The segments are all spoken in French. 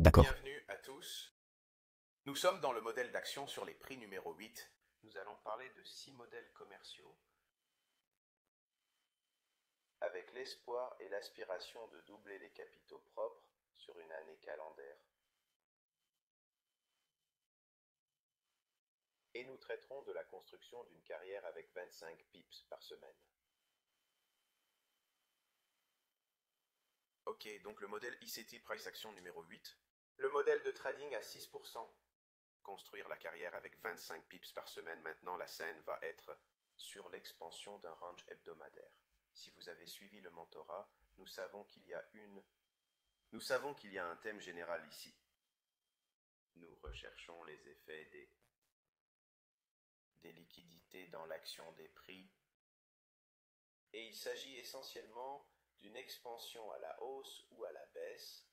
D'accord. Bienvenue à tous. Nous sommes dans le modèle d'action sur les prix numéro 8. Nous allons parler de 6 modèles commerciaux avec l'espoir et l'aspiration de doubler les capitaux propres sur une année calendaire. Et nous traiterons de la construction d'une carrière avec 25 pips par semaine. Ok, donc le modèle ICT Price Action numéro 8. Le modèle de trading à 6%. Construire la carrière avec 25 pips par semaine. Maintenant, la scène va être sur l'expansion d'un range hebdomadaire. Si vous avez suivi le mentorat, nous savons qu'il y a un thème général ici. Nous recherchons les effets des liquidités dans l'action des prix. Et il s'agit essentiellement d'une expansion à la hausse ou à la baisse.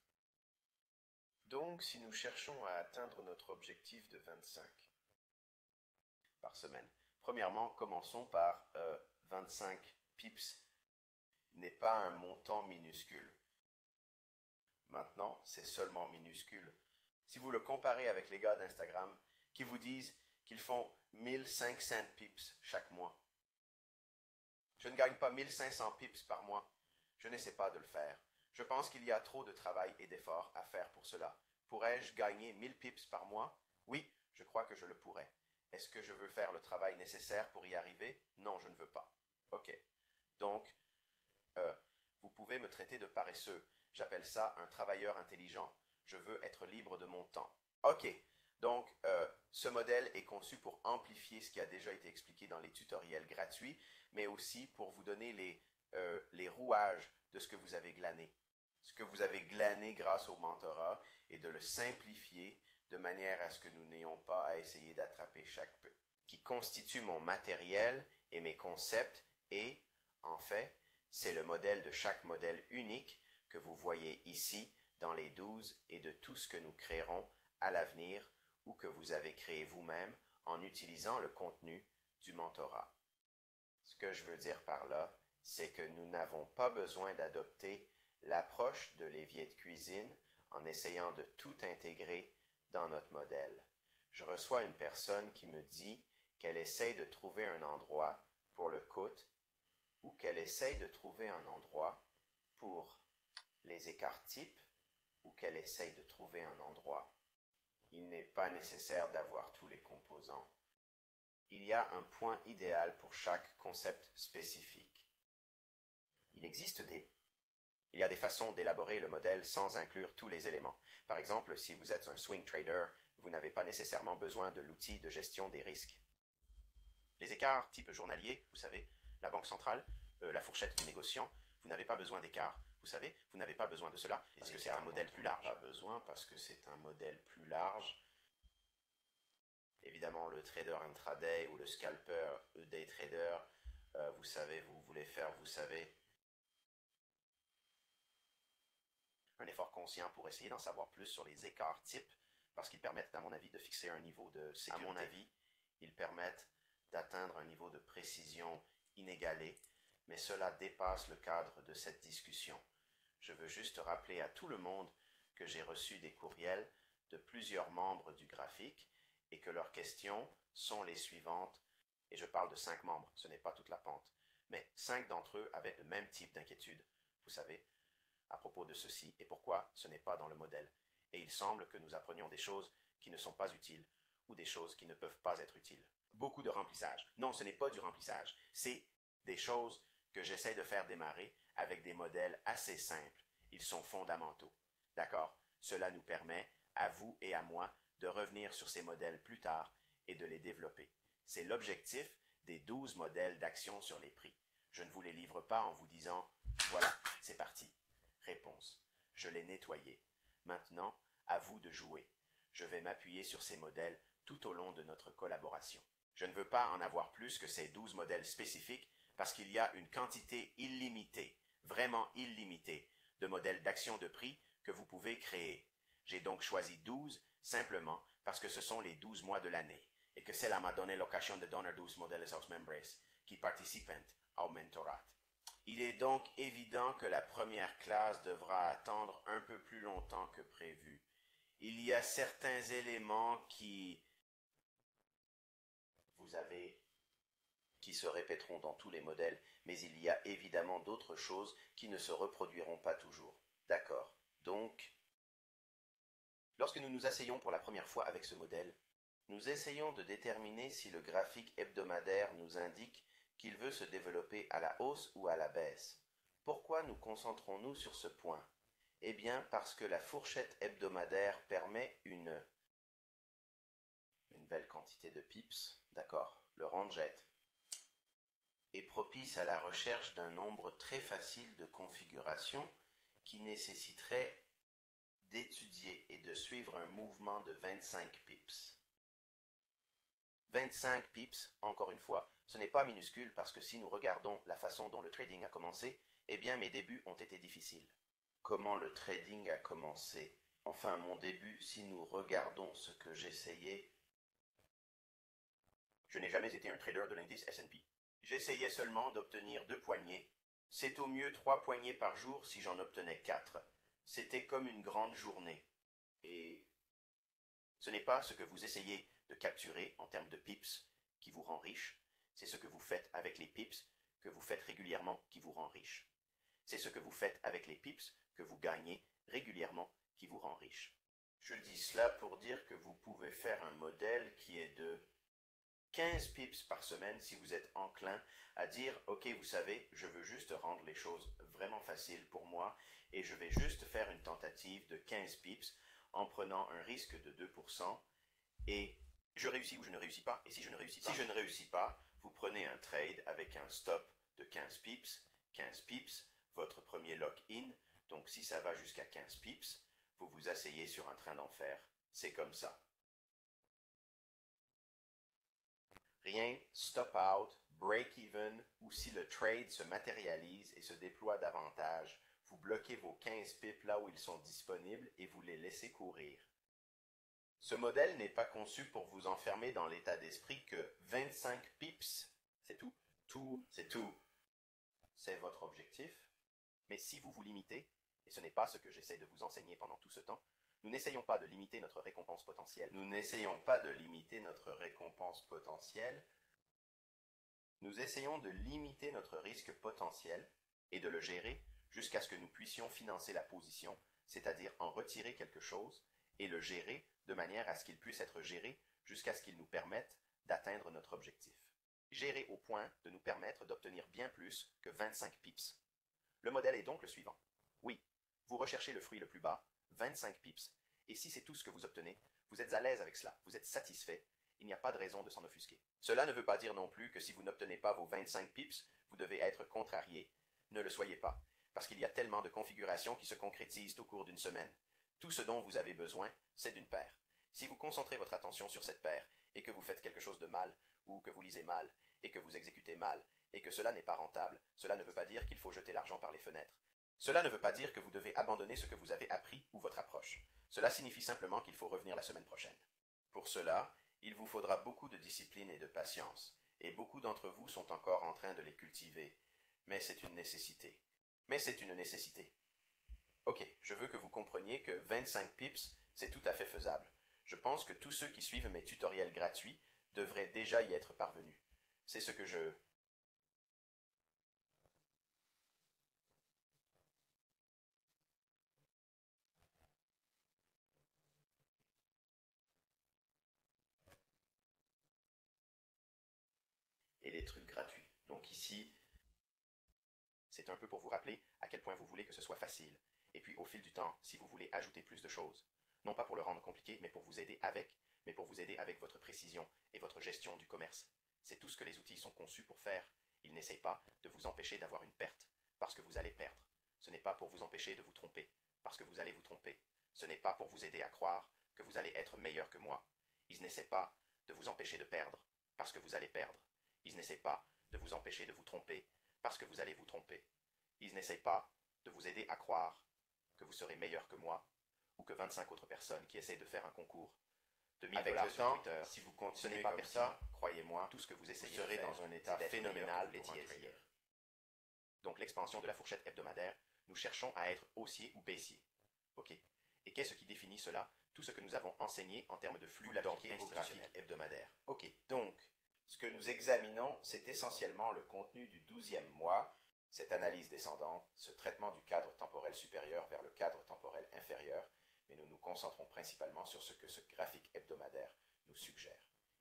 Donc, si nous cherchons à atteindre notre objectif de 25 par semaine, premièrement, commençons par 25 pips n'est pas un montant minuscule. Maintenant, c'est seulement minuscule. Si vous le comparez avec les gars d'Instagram qui vous disent qu'ils font 1500 pips chaque mois. Je ne gagne pas 1500 pips par mois. Je n'essaie pas de le faire. Je pense qu'il y a trop de travail et d'efforts à faire pour cela. Pourrais-je gagner 1000 pips par mois? Oui, je crois que je le pourrais. Est-ce que je veux faire le travail nécessaire pour y arriver? Non, je ne veux pas. Ok. Donc, vous pouvez me traiter de paresseux. J'appelle ça un travailleur intelligent. Je veux être libre de mon temps. Ok. Donc, ce modèle est conçu pour amplifier ce qui a déjà été expliqué dans les tutoriels gratuits, mais aussi pour vous donner les rouages de ce que vous avez glané. Ce que vous avez glané grâce au mentorat et de le simplifier de manière à ce que nous n'ayons pas à essayer d'attraper chaque peu. Qui constitue mon matériel et mes concepts et, en fait, c'est le modèle de chaque modèle unique que vous voyez ici dans les 12 et de tout ce que nous créerons à l'avenir ou que vous avez créé vous-même en utilisant le contenu du mentorat. Ce que je veux dire par là, c'est que nous n'avons pas besoin d'adopter l'approche de l'évier de cuisine en essayant de tout intégrer dans notre modèle. Je reçois une personne qui me dit qu'elle essaye de trouver un endroit pour le coût ou qu'elle essaye de trouver un endroit pour les écarts types ou qu'elle essaye de trouver un endroit. Il n'est pas nécessaire d'avoir tous les composants. Il y a un point idéal pour chaque concept spécifique. Il y a des façons d'élaborer le modèle sans inclure tous les éléments. Par exemple, si vous êtes un swing trader, vous n'avez pas nécessairement besoin de l'outil de gestion des risques. Les écarts type journalier, vous savez, la banque centrale, la fourchette du négociant, vous n'avez pas besoin d'écart. Vous savez, vous n'avez pas besoin de cela parce que c'est un modèle plus large. Pas besoin parce que c'est un modèle plus large. Évidemment, le trader intraday ou le scalper day trader, vous savez, vous voulez faire, vous savez, un effort conscient pour essayer d'en savoir plus sur les écarts types parce qu'ils permettent, à mon avis, de fixer un niveau de sécurité. À mon avis, ils permettent d'atteindre un niveau de précision inégalé, mais cela dépasse le cadre de cette discussion. Je veux juste rappeler à tout le monde que j'ai reçu des courriels de plusieurs membres du graphique et que leurs questions sont les suivantes, et je parle de 5 membres, ce n'est pas toute la pente, mais 5 d'entre eux avaient le même type d'inquiétude, vous savez, à propos de ceci et pourquoi ce n'est pas dans le modèle. Et il semble que nous apprenions des choses qui ne sont pas utiles ou des choses qui ne peuvent pas être utiles. Beaucoup de remplissage. Non, ce n'est pas du remplissage, c'est des choses que j'essaie de faire démarrer avec des modèles assez simples. Ils sont fondamentaux. D'accord? Cela nous permet, à vous et à moi, de revenir sur ces modèles plus tard et de les développer. C'est l'objectif des 12 modèles d'action sur les prix. Je ne vous les livre pas en vous disant « Voilà, c'est parti ». Réponse. Je l'ai nettoyé. Maintenant, à vous de jouer. Je vais m'appuyer sur ces modèles tout au long de notre collaboration. Je ne veux pas en avoir plus que ces 12 modèles spécifiques parce qu'il y a une quantité illimitée, vraiment illimitée, de modèles d'action de prix que vous pouvez créer. J'ai donc choisi 12 simplement parce que ce sont les 12 mois de l'année et que cela m'a donné l'occasion de donner 12 modèles aux membres qui participent au mentorat. Il est donc évident que la première classe devra attendre un peu plus longtemps que prévu. Il y a certains éléments qui se répéteront dans tous les modèles, mais il y a évidemment d'autres choses qui ne se reproduiront pas toujours. D'accord. Donc, lorsque nous nous asseyons pour la première fois avec ce modèle, nous essayons de déterminer si le graphique hebdomadaire nous indique qu'il veut se développer à la hausse ou à la baisse. Pourquoi nous concentrons-nous sur ce point? Eh bien, parce que la fourchette hebdomadaire permet une belle quantité de pips, d'accord, le ranget, est propice à la recherche d'un nombre très facile de configurations qui nécessiterait d'étudier et de suivre un mouvement de 25 pips. 25 pips, encore une fois, ce n'est pas minuscule parce que si nous regardons la façon dont le trading a commencé, eh bien mes débuts ont été difficiles. Comment le trading a commencé? Enfin, mon début, si nous regardons ce que j'essayais, je n'ai jamais été un trader de l'indice S&P. J'essayais seulement d'obtenir 2 poignées. C'est au mieux 3 poignées par jour si j'en obtenais 4. C'était comme une grande journée. Et ce n'est pas ce que vous essayez de capturer en termes de pips qui vous rend riche. C'est ce que vous faites avec les pips que vous faites régulièrement qui vous rend riche. C'est ce que vous faites avec les pips que vous gagnez régulièrement qui vous rend riche. Je dis cela pour dire que vous pouvez faire un modèle qui est de 15 pips par semaine si vous êtes enclin à dire « Ok, vous savez, je veux juste rendre les choses vraiment faciles pour moi et je vais juste faire une tentative de 15 pips en prenant un risque de 2% et je réussis ou je ne réussis pas. Et si je ne réussis pas, vous prenez un trade avec un stop de 15 pips, votre premier lock-in. Donc si ça va jusqu'à 15 pips, vous vous asseyez sur un train d'enfer. C'est comme ça. Rien, stop out, break even, ou si le trade se matérialise et se déploie davantage, vous bloquez vos 15 pips là où ils sont disponibles et vous les laissez courir. Ce modèle n'est pas conçu pour vous enfermer dans l'état d'esprit que 25 pips, c'est tout. C'est tout. C'est votre objectif. Mais si vous vous limitez, et ce n'est pas ce que j'essaie de vous enseigner pendant tout ce temps, nous n'essayons pas de limiter notre récompense potentielle. Nous essayons de limiter notre risque potentiel et de le gérer jusqu'à ce que nous puissions financer la position, c'est-à-dire en retirer quelque chose et le gérer de manière à ce qu'il puisse être géré jusqu'à ce qu'il nous permette d'atteindre notre objectif. Gérer au point de nous permettre d'obtenir bien plus que 25 pips. Le modèle est donc le suivant. Oui, vous recherchez le fruit le plus bas, 25 pips, et si c'est tout ce que vous obtenez, vous êtes à l'aise avec cela, vous êtes satisfait, il n'y a pas de raison de s'en offusquer. Cela ne veut pas dire non plus que si vous n'obtenez pas vos 25 pips, vous devez être contrarié. Ne le soyez pas, parce qu'il y a tellement de configurations qui se concrétisent au cours d'une semaine. Tout ce dont vous avez besoin, c'est d'une paire. Si vous concentrez votre attention sur cette paire, et que vous faites quelque chose de mal, ou que vous lisez mal, et que vous exécutez mal, et que cela n'est pas rentable, cela ne veut pas dire qu'il faut jeter l'argent par les fenêtres. Cela ne veut pas dire que vous devez abandonner ce que vous avez appris ou votre approche. Cela signifie simplement qu'il faut revenir la semaine prochaine. Pour cela, il vous faudra beaucoup de discipline et de patience, et beaucoup d'entre vous sont encore en train de les cultiver, mais c'est une nécessité. Ok, je veux que vous compreniez que 25 pips, c'est tout à fait faisable. Je pense que tous ceux qui suivent mes tutoriels gratuits devraient déjà y être parvenus. C'est ce que je... et les trucs gratuits. Donc ici, c'est un peu pour vous rappeler à quel point vous voulez que ce soit facile. Et puis au fil du temps, si vous voulez ajouter plus de choses, non pas pour le rendre compliqué, mais pour vous aider avec votre précision et votre gestion du commerce. C'est tout ce que les outils sont conçus pour faire. Ils n'essayent pas de vous empêcher d'avoir une perte, parce que vous allez perdre. Ce n'est pas pour vous empêcher de vous tromper, parce que vous allez vous tromper. Ce n'est pas pour vous aider à croire que vous allez être meilleur que moi. Ils n'essaient pas de vous empêcher de perdre, parce que vous allez perdre. Ils n'essaient pas de vous empêcher de vous tromper, parce que vous allez vous tromper. Ils n'essaient pas de vous aider à croire que vous serez meilleur que moi, ou que 25 autres personnes qui essaient de faire un concours de 1000 dollars sur Twitter. Si vous continuez comme ça, croyez-moi, tout ce que vous essayez de faire, dans un état phénoménal pour un trader. Donc l'expansion de la fourchette hebdomadaire, nous cherchons à être haussier ou baissier. Ok. Et qu'est-ce qui définit cela? tout ce que nous avons enseigné en termes de flux d'ordre graphique hebdomadaire. Ok, donc, ce que nous examinons, c'est essentiellement le contenu du 12e mois, cette analyse descendante, ce traitement du cadre temporel supérieur vers le cadre temporel inférieur, mais nous nous concentrons principalement sur ce que ce graphique hebdomadaire nous suggère.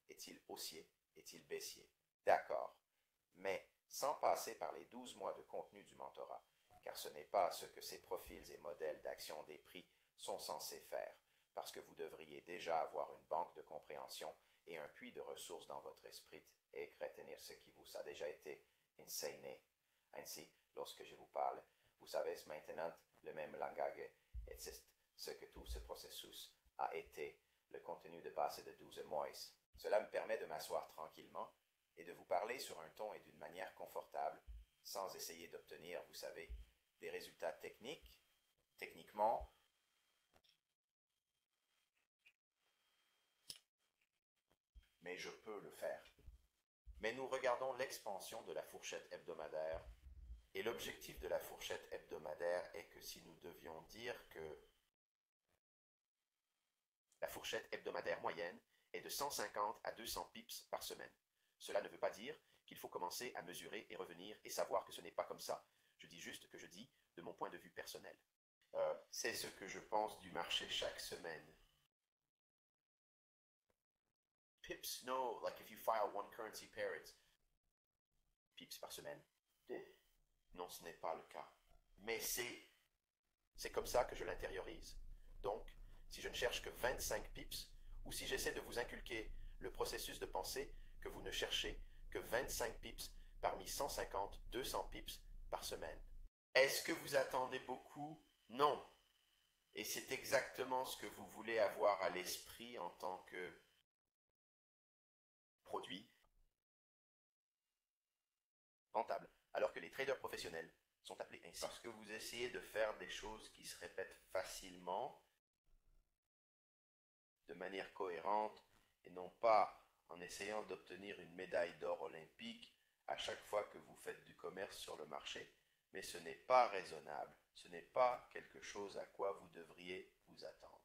Est-il haussier? Est-il baissier? D'accord, mais sans passer par les 12 mois de contenu du mentorat, car ce n'est pas ce que ces profils et modèles d'action des prix sont censés faire, parce que vous devriez déjà avoir une banque de compréhension et un puits de ressources dans votre esprit et retenir ce qui vous a déjà été enseigné. Ainsi, lorsque je vous parle, vous savez maintenant le même langage existe, ce que tout ce processus a été le contenu de base de 12 mois. Cela me permet de m'asseoir tranquillement et de vous parler sur un ton et d'une manière confortable, sans essayer d'obtenir, vous savez, des résultats techniquement, mais je peux le faire. Mais nous regardons l'expansion de la fourchette hebdomadaire, et l'objectif de la fourchette hebdomadaire est que si nous devions dire que la fourchette hebdomadaire moyenne est de 150 à 200 pips par semaine. Cela ne veut pas dire qu'il faut commencer à mesurer et revenir et savoir que ce n'est pas comme ça. Je dis juste que je dis de mon point de vue personnel. C'est ce que je pense du marché chaque semaine. Pips, no, like if you file one currency pair, it's pips par semaine. Non, ce n'est pas le cas. Mais c'est comme ça que je l'intériorise. Donc, si je ne cherche que 25 pips, ou si j'essaie de vous inculquer le processus de pensée que vous ne cherchez que 25 pips parmi 150, 200 pips par semaine. Est-ce que vous attendez beaucoup? Non. Et c'est exactement ce que vous voulez avoir à l'esprit en tant que produit rentable, alors que les traders professionnels sont appelés ainsi. Parce que vous essayez de faire des choses qui se répètent facilement, de manière cohérente, et non pas en essayant d'obtenir une médaille d'or olympique à chaque fois que vous faites du commerce sur le marché. Mais ce n'est pas raisonnable, ce n'est pas quelque chose à quoi vous devriez vous attendre.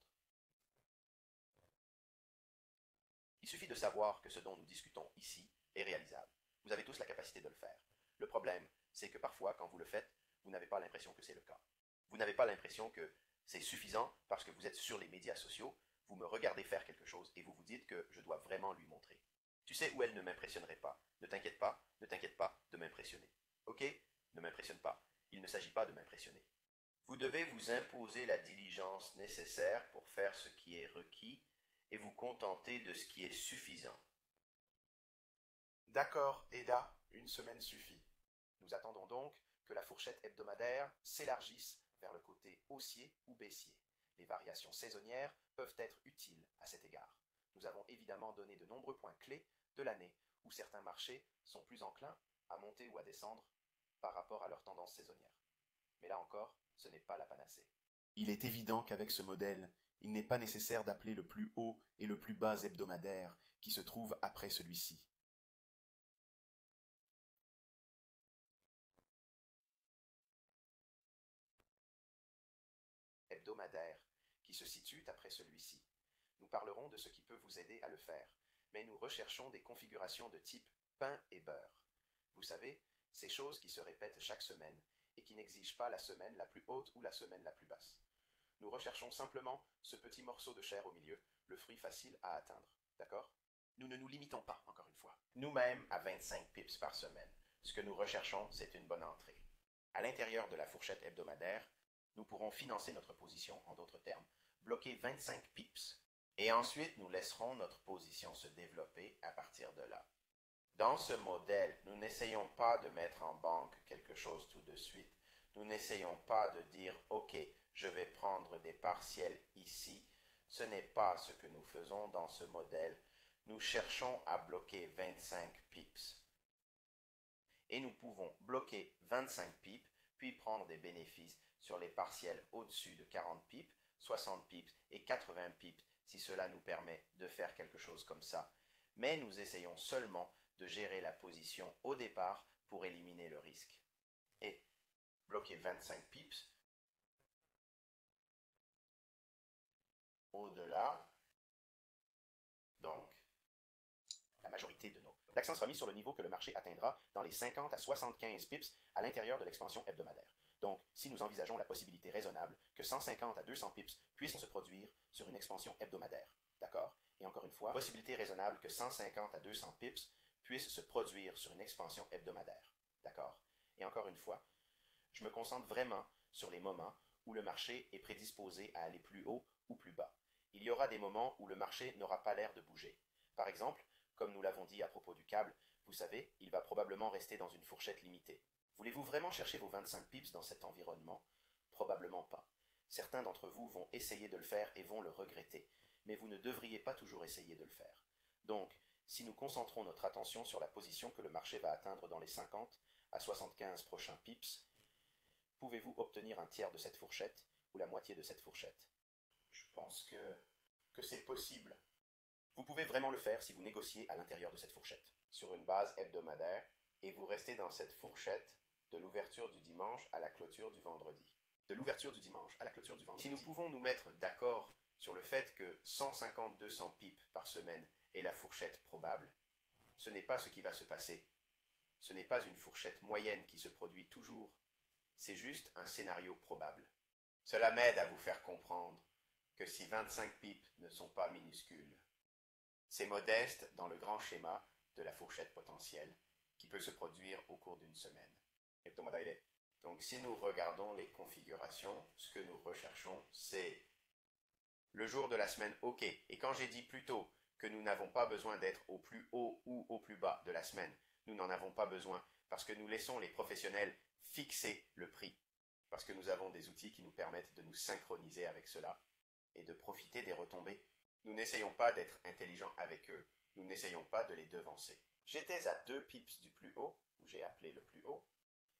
Il suffit de savoir que ce dont nous discutons ici est réalisable. Vous avez tous la capacité de le faire. Le problème, c'est que parfois, quand vous le faites, vous n'avez pas l'impression que c'est le cas. Vous n'avez pas l'impression que c'est suffisant parce que vous êtes sur les médias sociaux, vous me regardez faire quelque chose et vous vous dites que je dois vraiment lui montrer. Tu sais où elle ne m'impressionnerait pas. Ne t'inquiète pas de m'impressionner. Ok? Ne m'impressionne pas. Il ne s'agit pas de m'impressionner. Vous devez vous imposer la diligence nécessaire pour faire ce qui est requis et vous contenter de ce qui est suffisant. D'accord, Eda, une semaine suffit. Nous attendons donc que la fourchette hebdomadaire s'élargisse vers le côté haussier ou baissier. Les variations saisonnières peuvent être utiles à cet égard. Nous avons évidemment donné de nombreux points clés de l'année où certains marchés sont plus enclins à monter ou à descendre par rapport à leur tendance saisonnière. Mais là encore, ce n'est pas la panacée. Il est évident qu'avec ce modèle, il n'est pas nécessaire d'appeler le plus haut et le plus bas hebdomadaire qui se trouve après celui-ci. Hebdomadaire qui se situe après celui-ci. Nous parlerons de ce qui peut vous aider à le faire, mais nous recherchons des configurations de type pain et beurre. Vous savez, ces choses qui se répètent chaque semaine et qui n'exigent pas la semaine la plus haute ou la semaine la plus basse. Nous recherchons simplement ce petit morceau de chair au milieu, le fruit facile à atteindre. D'accord? Nous ne nous limitons pas, encore une fois, nous-mêmes à 25 pips par semaine. Ce que nous recherchons, c'est une bonne entrée. À l'intérieur de la fourchette hebdomadaire, nous pourrons financer notre position, en d'autres termes, bloquer 25 pips. Et ensuite, nous laisserons notre position se développer à partir de là. Dans ce modèle, nous n'essayons pas de mettre en banque quelque chose tout de suite. Nous n'essayons pas de dire « Ok, je vais prendre des partiels ici ». Ce n'est pas ce que nous faisons dans ce modèle. Nous cherchons à bloquer 25 pips. Et nous pouvons bloquer 25 pips, puis prendre des bénéfices sur les partiels au-dessus de 40 pips, 60 pips et 80 pips si cela nous permet de faire quelque chose comme ça. Mais nous essayons seulement de gérer la position au départ pour éliminer le risque. Et bloquer 25 pips au-delà. Donc, la majorité de nos... L'accent sera mis sur le niveau que le marché atteindra dans les 50 à 75 pips à l'intérieur de l'expansion hebdomadaire. Donc, si nous envisageons la possibilité raisonnable que 150 à 200 pips puissent se produire sur une expansion hebdomadaire, d'accord? Et encore une fois, possibilité raisonnable que 150 à 200 pips puissent se produire sur une expansion hebdomadaire, d'accord? Et encore une fois, je me concentre vraiment sur les moments où le marché est prédisposé à aller plus haut ou plus bas. Il y aura des moments où le marché n'aura pas l'air de bouger. Par exemple, comme nous l'avons dit à propos du câble, vous savez, il va probablement rester dans une fourchette limitée. Voulez-vous vraiment chercher vos 25 pips dans cet environnement? Probablement pas. Certains d'entre vous vont essayer de le faire et vont le regretter, mais vous ne devriez pas toujours essayer de le faire. Donc, si nous concentrons notre attention sur la position que le marché va atteindre dans les 50 à 75 prochains pips, pouvez-vous obtenir un tiers de cette fourchette ou la moitié de cette fourchette? Je pense que c'est possible. Vous pouvez vraiment le faire si vous négociez à l'intérieur de cette fourchette, sur une base hebdomadaire, et vous restez dans cette fourchette de l'ouverture du dimanche à la clôture du vendredi. De l'ouverture du dimanche à la clôture du vendredi. Si nous pouvons nous mettre d'accord sur le fait que 150-200 pips par semaine est la fourchette probable, ce n'est pas ce qui va se passer. Ce n'est pas une fourchette moyenne qui se produit toujours. C'est juste un scénario probable. Cela m'aide à vous faire comprendre que si 25 pips ne sont pas minuscules, c'est modeste dans le grand schéma de la fourchette potentielle qui peut se produire au cours d'une semaine hebdomadaire. Donc si nous regardons les configurations, ce que nous recherchons, c'est le jour de la semaine OK. Et quand j'ai dit plus tôt que nous n'avons pas besoin d'être au plus haut ou au plus bas de la semaine, nous n'en avons pas besoin parce que nous laissons les professionnels fixer le prix. Parce que nous avons des outils qui nous permettent de nous synchroniser avec cela et de profiter des retombées. Nous n'essayons pas d'être intelligents avec eux, nous n'essayons pas de les devancer. J'étais à 2 pips du plus haut, où j'ai appelé le plus haut.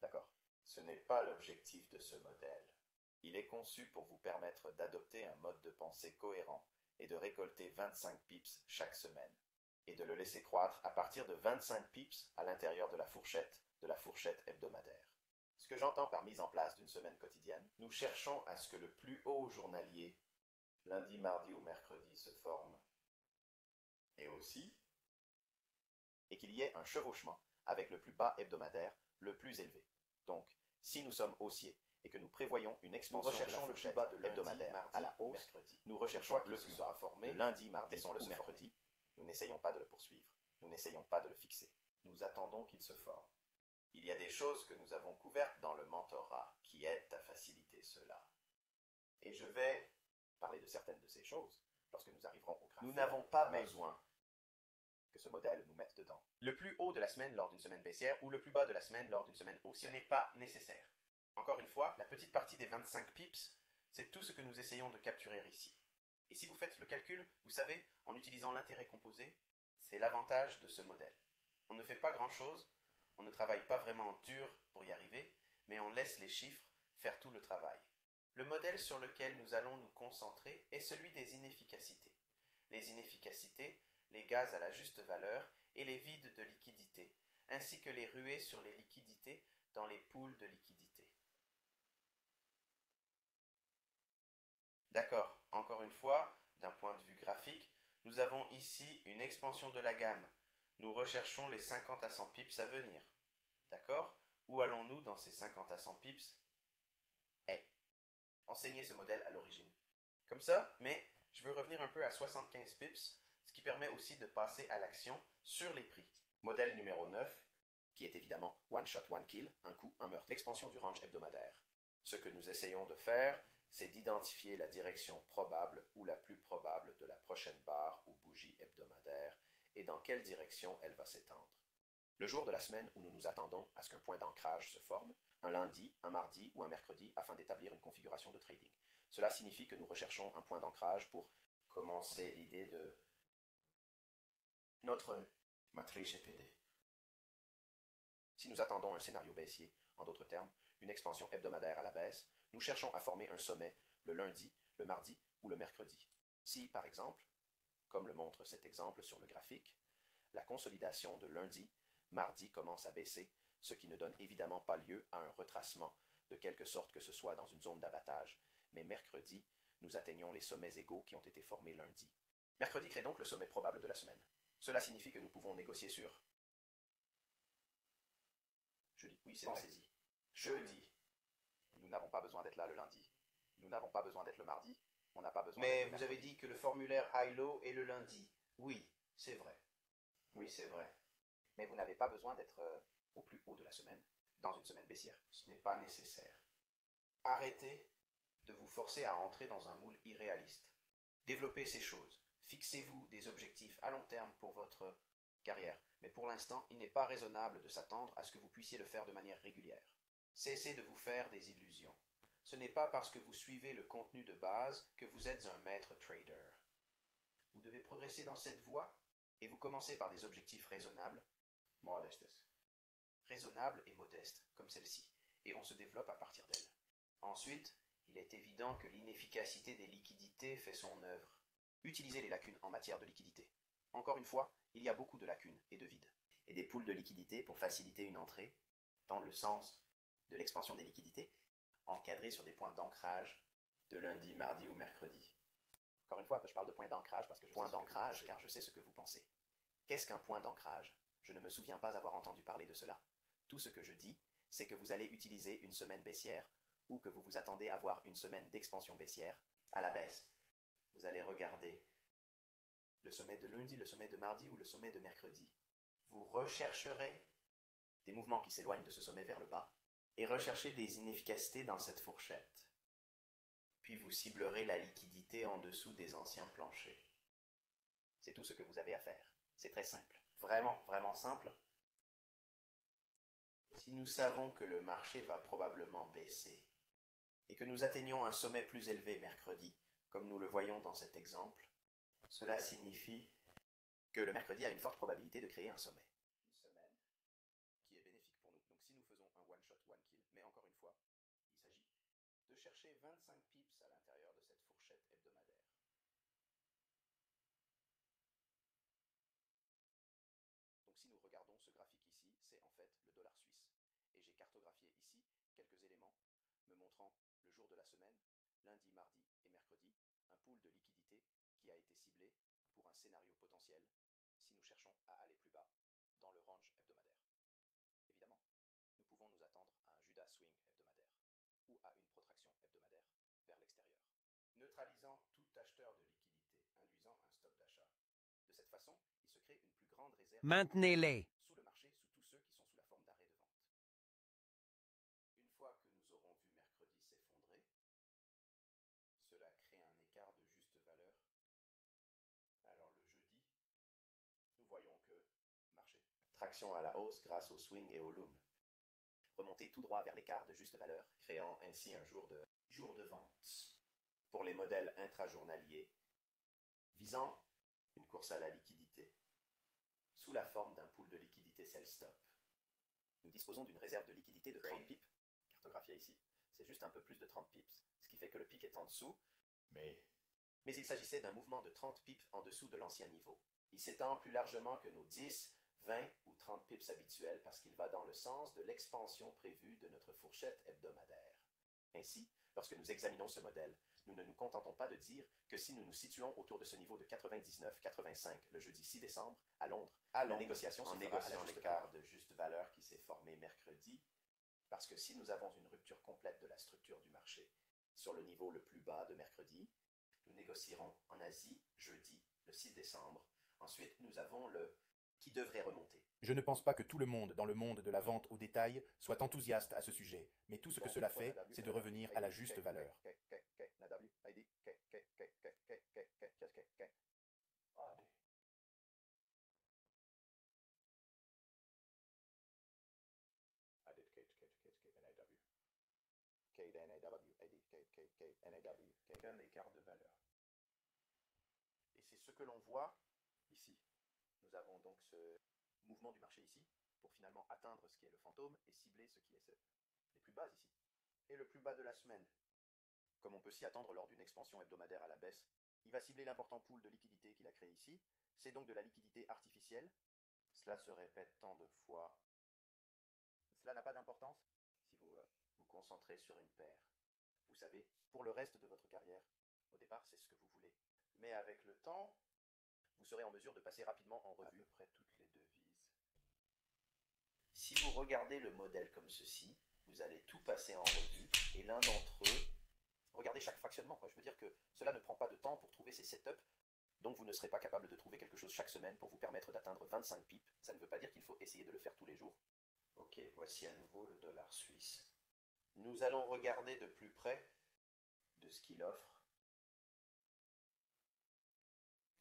D'accord. Ce n'est pas l'objectif de ce modèle. Il est conçu pour vous permettre d'adopter un mode de pensée cohérent et de récolter 25 pips chaque semaine, et de le laisser croître à partir de 25 pips à l'intérieur de la fourchette hebdomadaire. Ce que j'entends par mise en place d'une semaine quotidienne, nous cherchons à ce que le plus haut journalier, lundi, mardi ou mercredi, se forme. Et aussi, et qu'il y ait un chevauchement avec le plus bas hebdomadaire, le plus élevé. Donc, si nous sommes haussiers et que nous prévoyons une expansion de la fourchette hebdomadaire à la hausse, nous recherchons le plus bas formé lundi, mardi ou mercredi. Nous n'essayons pas de le poursuivre. Nous n'essayons pas de le fixer. Nous attendons qu'il se forme. Il y a des choses que nous avons couvertes dans le mentorat qui aident à faciliter cela. Et je vais parler de certaines de ces choses lorsque nous arriverons au graphique. Nous n'avons pas besoin que ce modèle nous mette dedans. Le plus haut de la semaine lors d'une semaine baissière ou le plus bas de la semaine lors d'une semaine haussière. Ce n'est pas nécessaire. Encore une fois, la petite partie des 25 pips, c'est tout ce que nous essayons de capturer ici. Et si vous faites le calcul, vous savez, en utilisant l'intérêt composé, c'est l'avantage de ce modèle. On ne fait pas grand-chose, on ne travaille pas vraiment dur pour y arriver, mais on laisse les chiffres faire tout le travail. Le modèle sur lequel nous allons nous concentrer est celui des inefficacités. Les inefficacités, les gaz à la juste valeur et les vides de liquidité, ainsi que les ruées sur les liquidités dans les pools de liquidité. D'accord, encore une fois, d'un point de vue graphique, nous avons ici une expansion de la gamme. Nous recherchons les 50 à 100 pips à venir. D'accord? Où allons-nous dans ces 50 à 100 pips? Enseigner ce modèle à l'origine. Comme ça, mais je veux revenir un peu à 75 pips, ce qui permet aussi de passer à l'action sur les prix. Modèle numéro 9, qui est évidemment one shot, one kill, un coup, un meurtre. L'expansion du range hebdomadaire. Ce que nous essayons de faire, c'est d'identifier la direction probable ou la plus probable de la prochaine barre ou bougie hebdomadaire et dans quelle direction elle va s'étendre. Le jour de la semaine où nous nous attendons à ce qu'un point d'ancrage se forme, un lundi, un mardi ou un mercredi afin d'établir une configuration de trading. Cela signifie que nous recherchons un point d'ancrage pour commencer l'idée de notre matrice GPD. Si nous attendons un scénario baissier, en d'autres termes, une expansion hebdomadaire à la baisse, nous cherchons à former un sommet le lundi, le mardi ou le mercredi. Si, par exemple, comme le montre cet exemple sur le graphique, la consolidation de lundi, mardi commence à baisser, ce qui ne donne évidemment pas lieu à un retracement de quelque sorte que ce soit dans une zone d'abattage, mais mercredi, nous atteignons les sommets égaux qui ont été formés lundi. Mercredi crée donc le sommet probable de la semaine. Cela signifie que nous pouvons négocier sur... Jeudi, oui, c'est pensez-y. Jeudi. Nous n'avons pas besoin d'être là le lundi. Nous n'avons pas besoin d'être le mardi. On n'a pas besoin Mais d'être le vous avez mercredi. dit que le formulaire high-low est le lundi. Oui, c'est vrai. Oui, c'est vrai. Mais vous n'avez pas besoin d'être au plus haut de la semaine, dans une semaine baissière. Ce n'est pas nécessaire. Arrêtez de vous forcer à entrer dans un moule irréaliste. Développez ces choses. Fixez-vous des objectifs à long terme pour votre carrière. Mais pour l'instant, il n'est pas raisonnable de s'attendre à ce que vous puissiez le faire de manière régulière. Cessez de vous faire des illusions. Ce n'est pas parce que vous suivez le contenu de base que vous êtes un maître trader. Vous devez progresser dans cette voie et vous commencez par des objectifs raisonnables, modestes, raisonnables et modestes, comme celle-ci, et on se développe à partir d'elle. Ensuite, il est évident que l'inefficacité des liquidités fait son œuvre. Utilisez les lacunes en matière de liquidité. Encore une fois, il y a beaucoup de lacunes et de vides. Et des poules de liquidités pour faciliter une entrée, dans le sens de l'expansion des liquidités, encadrées sur des points d'ancrage de lundi, mardi ou mercredi. Encore une fois, je parle de point d'ancrage parce que car je sais ce que vous pensez. Qu'est-ce qu'un point d'ancrage? Je ne me souviens pas avoir entendu parler de cela. Tout ce que je dis, c'est que vous allez utiliser une semaine baissière ou que vous vous attendez à avoir une semaine d'expansion baissière à la baisse. Vous allez regarder le sommet de lundi, le sommet de mardi ou le sommet de mercredi. Vous rechercherez des mouvements qui s'éloignent de ce sommet vers le bas et recherchez des inefficacités dans cette fourchette. Puis vous ciblerez la liquidité en dessous des anciens planchers. C'est tout ce que vous avez à faire. C'est très simple. Vraiment, vraiment simple. Si nous savons que le marché va probablement baisser et que nous atteignons un sommet plus élevé mercredi, comme nous le voyons dans cet exemple, cela signifie que le mercredi a une forte probabilité de créer un sommet. Une semaine qui est bénéfique pour nous. Donc si nous faisons un one-shot, one-kill, mais encore une fois, il s'agit de chercher 25 pips à l'intérieur de cette fourchette hebdomadaire. Donc si nous regardons ce graphique ici, c'est en fait le dollar suisse. Et j'ai cartographié ici quelques éléments me montrant le jour de la semaine, lundi, mardi et mercredi, un pool de liquidité qui a été ciblé pour un scénario potentiel si nous cherchons à aller plus bas dans le range hebdomadaire. Évidemment, nous pouvons nous attendre à un Judas swing hebdomadaire ou à une protraction hebdomadaire vers l'extérieur, neutralisant tout acheteur de liquidité, induisant un stop d'achat. De cette façon, il se crée une plus grande réserve Maintenez-les. sous le marché, sous tous ceux qui sont sous la forme d'arrêt de vente. Une fois que nous aurons vu mercredi s'effondrer, cela crée un écart de juste valeur. Alors le jeudi, nous voyons que marché. Traction à la hausse grâce au swing et au loom. Remonter tout droit vers l'écart de juste valeur, créant ainsi un jour de vente. Pour les modèles intrajournaliers, visant une course à la liquidité, sous la forme d'un pool de liquidité sell-stop. Nous disposons d'une réserve de liquidité de 30 pips, cartographiée ici. C'est juste un peu plus de 30 pips, ce qui fait que le pic est en dessous, mais il s'agissait d'un mouvement de 30 pips en dessous de l'ancien niveau. Il s'étend plus largement que nos 10, 20 ou 30 pips habituels parce qu'il va dans le sens de l'expansion prévue de notre fourchette hebdomadaire. Ainsi, lorsque nous examinons ce modèle, nous ne nous contentons pas de dire que si nous nous situons autour de ce niveau de 99-85 le jeudi 6 décembre à Londres, la négociation se fera à l'écart de juste valeur qui s'est formé mercredi, parce que si nous avons une rupture complète de la structure du marché sur le niveau le plus bas de mercredi, nous négocierons en Asie jeudi, le 6 décembre. Ensuite, nous avons le qui devrait remonter. Je ne pense pas que tout le monde dans le monde de la vente au détail soit enthousiaste à ce sujet, mais tout ce que cela fait, c'est de revenir à la juste valeur. Un écart de valeur. Et c'est ce que l'on voit ici. Nous avons donc ce mouvement du marché ici, pour finalement atteindre ce qui est le fantôme et cibler ce qui est les plus bas ici. Et le plus bas de la semaine. Comme on peut s'y attendre lors d'une expansion hebdomadaire à la baisse, il va cibler l'important pool de liquidité qu'il a créé ici. C'est donc de la liquidité artificielle. Cela se répète tant de fois. Cela n'a pas d'importance si vous vous concentrez sur une paire. Vous savez, pour le reste de votre carrière, Au départ, c'est ce que vous voulez. Mais avec le temps, vous serez en mesure de passer rapidement en revue à peu près toutes les devises. Si vous regardez le modèle comme ceci, vous allez tout passer en revue, et l'un d'entre eux, regardez chaque fractionnement, quoi. Je veux dire que cela ne prend pas de temps pour trouver ces setups, donc vous ne serez pas capable de trouver quelque chose chaque semaine pour vous permettre d'atteindre 25 pips. Ça ne veut pas dire qu'il faut essayer de le faire tous les jours. Ok, voici à nouveau le dollar suisse. Nous allons regarder de plus près de ce qu'il offre.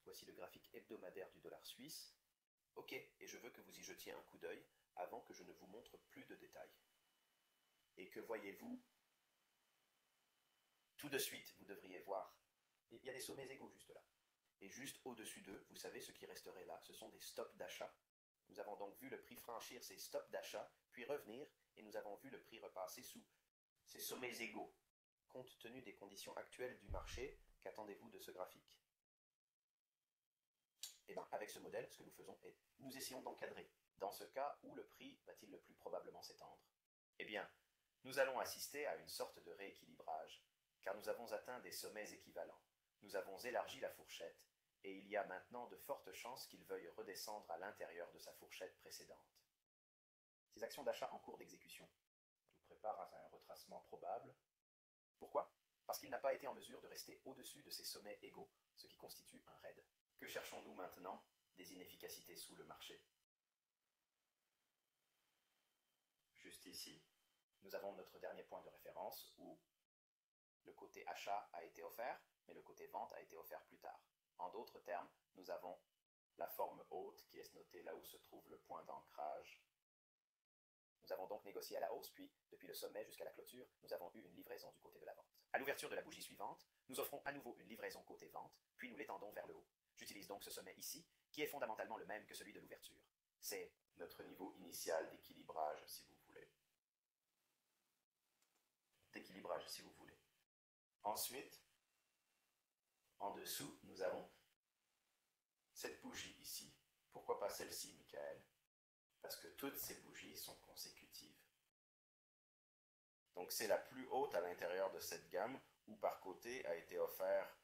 Voici le graphique hebdomadaire du dollar suisse. Ok, et je veux que vous y jetiez un coup d'œil avant que je ne vous montre plus de détails. Et que voyez-vous? Tout de suite, vous devriez voir. Il y a des sommets égaux juste là. Et juste au-dessus d'eux, vous savez ce qui resterait là, ce sont des stops d'achat. Nous avons donc vu le prix franchir ces stops d'achat, puis revenir, et nous avons vu le prix repasser sous ces sommets égaux. Compte tenu des conditions actuelles du marché, qu'attendez-vous de ce graphique? Eh bien, avec ce modèle, ce que nous faisons est, nous essayons d'encadrer. Dans ce cas, où le prix va-t-il le plus probablement s'étendre? Eh bien, nous allons assister à une sorte de rééquilibrage, car nous avons atteint des sommets équivalents. Nous avons élargi la fourchette, et il y a maintenant de fortes chances qu'il veuille redescendre à l'intérieur de sa fourchette précédente. Ces actions d'achat en cours d'exécution nous préparent à un retracement probable. Pourquoi? Parce qu'il n'a pas été en mesure de rester au-dessus de ces sommets égaux, ce qui constitue un raid. Que cherchons-nous maintenant? Des inefficacités sous le marché. Juste ici, nous avons notre dernier point de référence où le côté achat a été offert, mais le côté vente a été offert plus tard. En d'autres termes, nous avons la forme haute qui est notée là où se trouve le point d'ancrage. Nous avons donc négocié à la hausse, puis, depuis le sommet jusqu'à la clôture, nous avons eu une livraison du côté de la vente. À l'ouverture de la bougie suivante, nous offrons à nouveau une livraison côté vente, puis nous l'étendons vers le haut. J'utilise donc ce sommet ici, qui est fondamentalement le même que celui de l'ouverture. C'est notre niveau initial d'équilibrage, si vous voulez. D'équilibrage, si vous voulez. Ensuite, en dessous, nous avons cette bougie ici. Pourquoi pas celle-ci, Michael? Parce que toutes ces bougies sont consécutives. Donc c'est la plus haute à l'intérieur de cette gamme, où par côté a été offert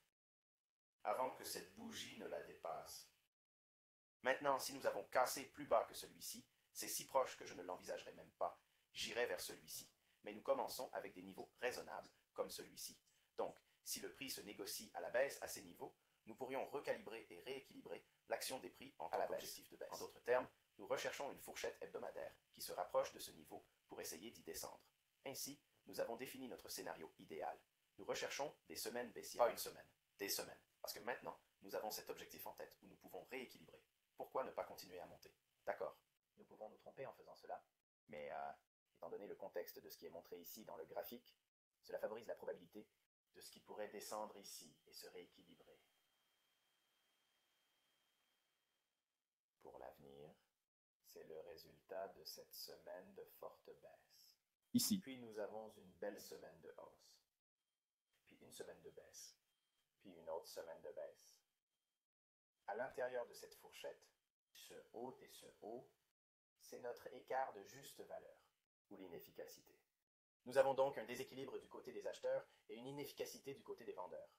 avant que cette bougie ne la dépasse. Maintenant, si nous avons cassé plus bas que celui-ci, c'est si proche que je ne l'envisagerai même pas. J'irai vers celui-ci. Mais nous commençons avec des niveaux raisonnables, comme celui-ci. Donc, si le prix se négocie à la baisse à ces niveaux, nous pourrions recalibrer et rééquilibrer l'action des prix en tant qu'objectif de baisse. En d'autres termes, nous recherchons une fourchette hebdomadaire qui se rapproche de ce niveau pour essayer d'y descendre. Ainsi, nous avons défini notre scénario idéal. Nous recherchons des semaines baissières. Pas une semaine, des semaines. Parce que maintenant, nous avons cet objectif en tête où nous pouvons rééquilibrer. Pourquoi ne pas continuer à monter? D'accord, nous pouvons nous tromper en faisant cela, mais étant donné le contexte de ce qui est montré ici dans le graphique, cela favorise la probabilité de ce qui pourrait descendre ici et se rééquilibrer. Pour l'avenir, c'est le résultat de cette semaine de forte baisse. Ici. Puis nous avons une belle semaine de hausse, puis une semaine de baisse, puis une autre semaine de baisse. À l'intérieur de cette fourchette, ce haut et ce haut, c'est notre écart de juste valeur, ou l'inefficacité. Nous avons donc un déséquilibre du côté des acheteurs et une inefficacité du côté des vendeurs,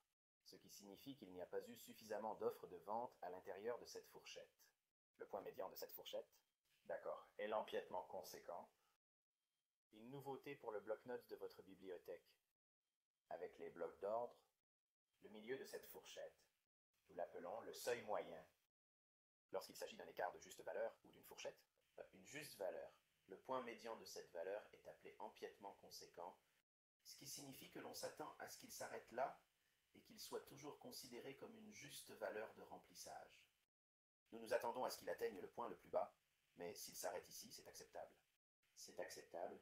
ce qui signifie qu'il n'y a pas eu suffisamment d'offres de vente à l'intérieur de cette fourchette. Le point médian de cette fourchette, d'accord, est l'empiètement conséquent. Une nouveauté pour le bloc-notes de votre bibliothèque. Avec les blocs d'ordre, le milieu de cette fourchette, nous l'appelons le seuil moyen. Lorsqu'il s'agit d'un écart de juste valeur ou d'une fourchette, une juste valeur. Le point médian de cette valeur est appelé empiètement conséquent, ce qui signifie que l'on s'attend à ce qu'il s'arrête là et qu'il soit toujours considéré comme une juste valeur de remplissage. Nous nous attendons à ce qu'il atteigne le point le plus bas, mais s'il s'arrête ici, c'est acceptable. C'est acceptable.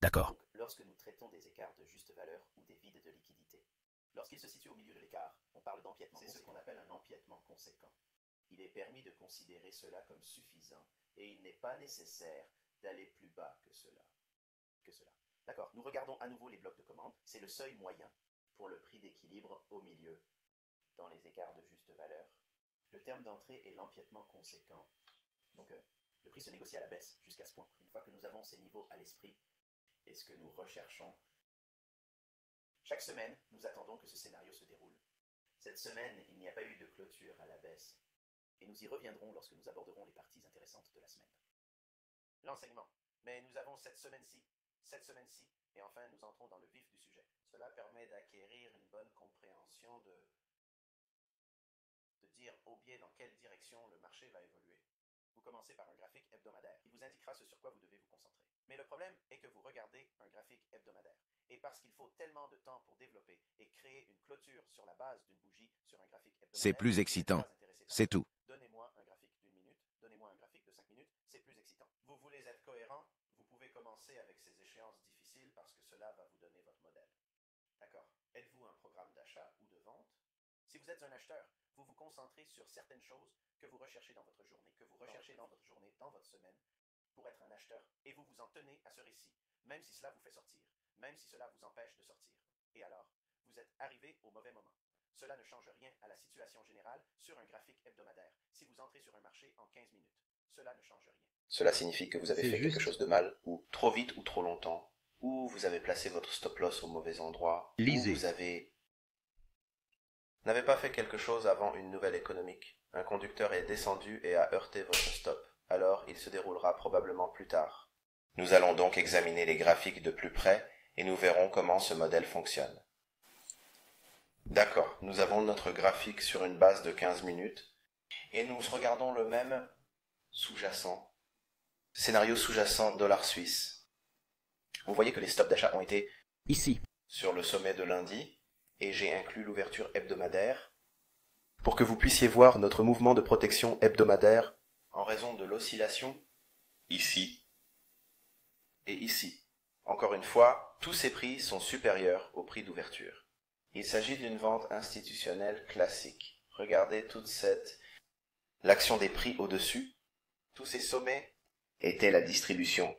D'accord. Donc, lorsque nous traitons des écarts de juste valeur ou des vides de liquidité, lorsqu'il se situe au milieu de l'écart, on parle d'empiètement. C'est ce qu'on appelle un empiètement conséquent. Il est permis de considérer cela comme suffisant et il n'est pas nécessaire d'aller plus bas que cela. D'accord, nous regardons à nouveau les blocs de commande. C'est le seuil moyen pour le prix d'équilibre au milieu, dans les écarts de juste valeur. Le terme d'entrée est l'empiètement conséquent. Donc, le prix se négocie à la baisse jusqu'à ce point. Une fois que nous avons ces niveaux à l'esprit et ce que nous recherchons, chaque semaine, nous attendons que ce scénario se déroule. Cette semaine, il n'y a pas eu de clôture à la baisse, et nous y reviendrons lorsque nous aborderons les parties intéressantes de la semaine. L'enseignement. Mais nous avons cette semaine-ci, et enfin nous entrons dans le vif du sujet. Cela permet d'acquérir une bonne compréhension de dire au biais dans quelle direction le marché va évoluer. Vous commencez par un graphique hebdomadaire. Il vous indiquera ce sur quoi vous devez vous concentrer. Mais le problème est que vous regardez un graphique hebdomadaire. Et parce qu'il faut tellement de temps pour développer et créer une clôture sur la base d'une bougie sur un graphique hebdomadaire, C'est plus excitant. C'est tout. Donnez-moi un graphique d'une minute, donnez-moi un graphique de 5 minutes, c'est plus excitant. Vous voulez être cohérent, vous pouvez commencer avec ces échéances difficiles parce que cela va vous donner votre modèle. D'accord. Êtes-vous un programme d'achat ou de vente? Si vous êtes un acheteur, vous vous concentrez sur certaines choses que vous recherchez dans votre journée, dans votre semaine, pour être un acheteur. Et vous vous en tenez à ce récit, même si cela vous fait sortir, même si cela vous empêche de sortir. Et alors, vous êtes arrivé au mauvais moment. Cela ne change rien à la situation générale sur un graphique hebdomadaire. Si vous entrez sur un marché en 15 minutes, cela ne change rien. Cela signifie que vous avez fait quelque chose de mal, ou trop vite ou trop longtemps, ou vous avez placé votre stop-loss au mauvais endroit, ou vous n'avez pas fait quelque chose avant une nouvelle économique. Un conducteur est descendu et a heurté votre stop. Alors, il se déroulera probablement plus tard. Nous allons donc examiner les graphiques de plus près et nous verrons comment ce modèle fonctionne. D'accord, nous avons notre graphique sur une base de 15 minutes et nous regardons le même sous-jacent. Scénario sous-jacent dollar suisse. Vous voyez que les stops d'achat ont été Ici. sur le sommet de lundi et j'ai inclus l'ouverture hebdomadaire pour que vous puissiez voir notre mouvement de protection hebdomadaire en raison de l'oscillation ici et ici. Encore une fois, tous ces prix sont supérieurs au prix d'ouverture. Il s'agit d'une vente institutionnelle classique. Regardez l'action des prix au-dessus. Tous ces sommets étaient la distribution.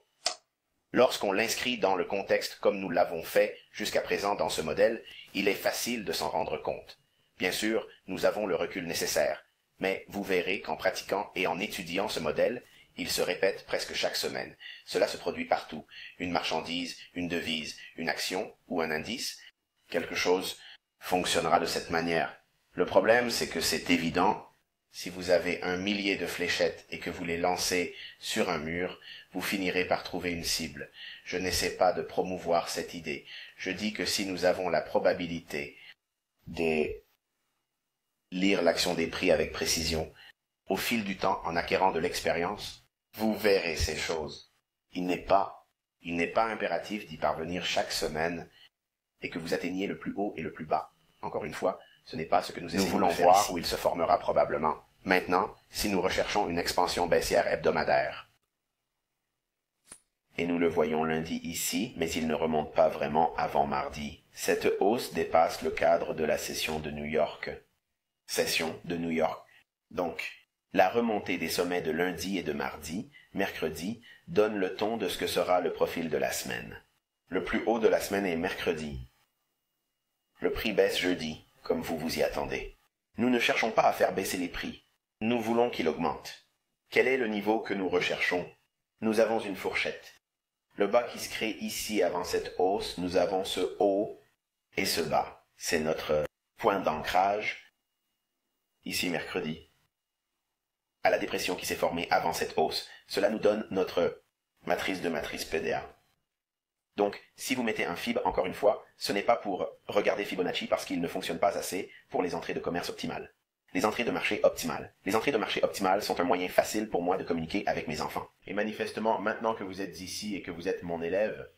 Lorsqu'on l'inscrit dans le contexte comme nous l'avons fait jusqu'à présent dans ce modèle, il est facile de s'en rendre compte. Bien sûr, nous avons le recul nécessaire, mais vous verrez qu'en pratiquant et en étudiant ce modèle, il se répète presque chaque semaine. Cela se produit partout. Une marchandise, une devise, une action ou un indice, quelque chose fonctionnera de cette manière. Le problème, c'est que c'est évident. Si vous avez 1 millier de fléchettes et que vous les lancez sur un mur, vous finirez par trouver une cible. Je n'essaie pas de promouvoir cette idée. Je dis que si nous avons la probabilité de lire l'action des prix avec précision, au fil du temps, en acquérant de l'expérience, vous verrez ces choses. Il n'est pas impératif d'y parvenir chaque semaine et que vous atteigniez le plus haut et le plus bas. Encore une fois, ce n'est pas ce que nous voulons voir où il se formera probablement. Maintenant, si nous recherchons une expansion baissière hebdomadaire, et nous le voyons lundi ici, mais il ne remonte pas vraiment avant mardi. Cette hausse dépasse le cadre de la session de New York. Donc, la remontée des sommets de lundi et de mardi, mercredi, donne le ton de ce que sera le profil de la semaine. Le plus haut de la semaine est mercredi. Le prix baisse jeudi, comme vous vous y attendez. Nous ne cherchons pas à faire baisser les prix. Nous voulons qu'il augmente. Quel est le niveau que nous recherchons? Nous avons une fourchette. Le bas qui se crée ici avant cette hausse, nous avons ce haut et ce bas. C'est notre point d'ancrage, ici mercredi, à la dépression qui s'est formée avant cette hausse. Cela nous donne notre matrice PDA. Donc, si vous mettez un FIB, encore une fois, ce n'est pas pour regarder Fibonacci parce qu'il ne fonctionne pas assez pour les entrées de commerce optimales. Les entrées de marché optimales. Les entrées de marché optimales sont un moyen facile pour moi de communiquer avec mes enfants. Et manifestement, maintenant que vous êtes ici et que vous êtes mon élève,